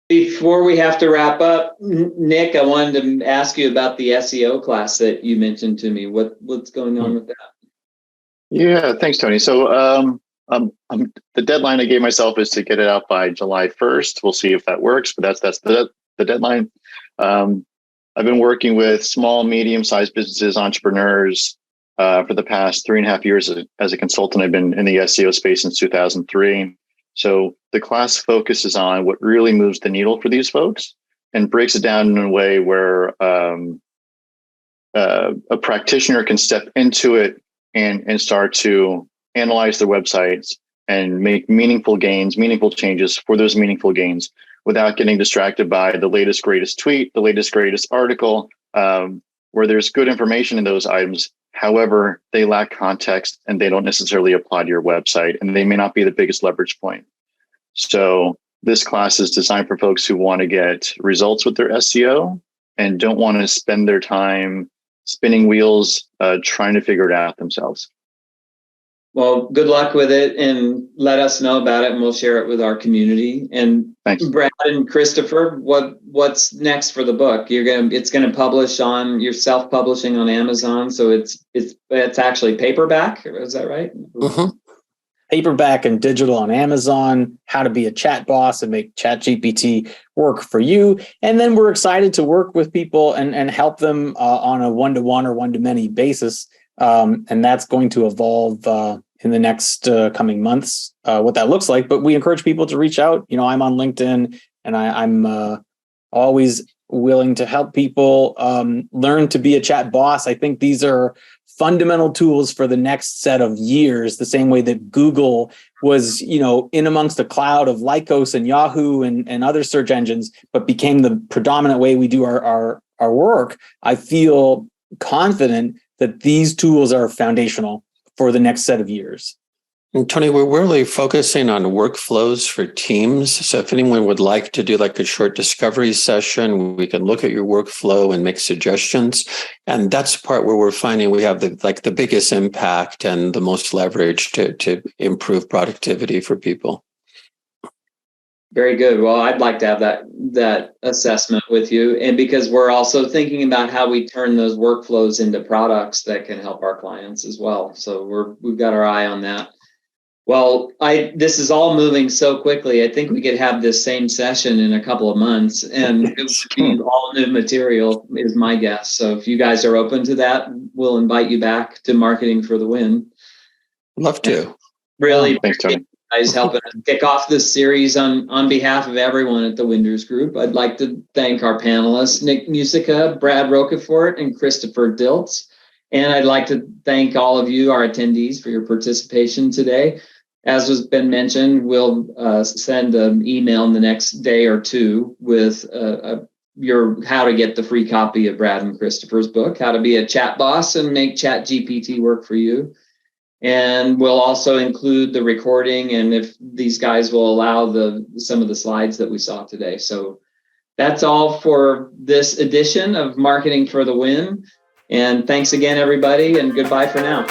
Before we have to wrap up, Nick, I wanted to ask you about the SEO class that you mentioned to me. What's going on with that? Yeah, thanks, Tony. So The deadline I gave myself is to get it out by July 1st. We'll see if that works, but that's the deadline. I've been working with small, medium-sized businesses, entrepreneurs for the past 3.5 years as a consultant. I've been in the SEO space since 2003. So the class focuses on what really moves the needle for these folks and breaks it down in a way where a practitioner can step into it and start to analyze their websites and make meaningful gains, meaningful changes for those meaningful gains without getting distracted by the latest, greatest tweet, the latest, greatest article, where there's good information in those items. However, they lack context and they don't necessarily apply to your website, and they may not be the biggest leverage point. So this class is designed for folks who want to get results with their SEO and don't want to spend their time spinning wheels, trying to figure it out themselves. Well, good luck with it, and let us know about it, and we'll share it with our community. And thanks, Brad and Christopher. What's next for the book? It's gonna publish on, you're self-publishing on Amazon, so it's actually paperback. Is that right? Mm-hmm. Paperback and digital on Amazon. How to be a chat boss and make ChatGPT work for you. And then we're excited to work with people and help them on a one-to-one or one-to-many basis. And that's going to evolve in the next coming months, what that looks like. But we encourage people to reach out. I'm on LinkedIn, and I'm always willing to help people learn to be a chat boss. I think these are fundamental tools for the next set of years, the same way that Google was, in amongst a cloud of Lycos and Yahoo and other search engines, but became the predominant way we do our work. I feel confident that these tools are foundational for the next set of years. And Tony, we're really focusing on workflows for teams. So if anyone would like to do like a short discovery session, we can look at your workflow and make suggestions. And that's the part where we're finding we have the biggest impact and the most leverage to improve productivity for people. Very good. Well, I'd like to have that assessment with you. And because we're also thinking about how we turn those workflows into products that can help our clients as well. So we've got our eye on that. Well, this is all moving so quickly. I think we could have this same session in a couple of months, and it would be all new material, is my guess. So if you guys are open to that, we'll invite you back to Marketing for the Win. Love to. Really, thanks, Tony. Guys helping us kick off this series on behalf of everyone at the Winders Group. I'd like to thank our panelists, Nick Musica, Brad Roquefort, and Christopher Diltz. And I'd like to thank all of you, our attendees, for your participation today. As has been mentioned, we'll send an email in the next day or two with your how to get the free copy of Brad and Christopher's book, How to Be a Chat Boss and Make ChatGPT Work for You. And we'll also include the recording, and if these guys will allow some of the slides that we saw today. So that's all for this edition of Marketing for the Win. And thanks again, everybody, and goodbye for now.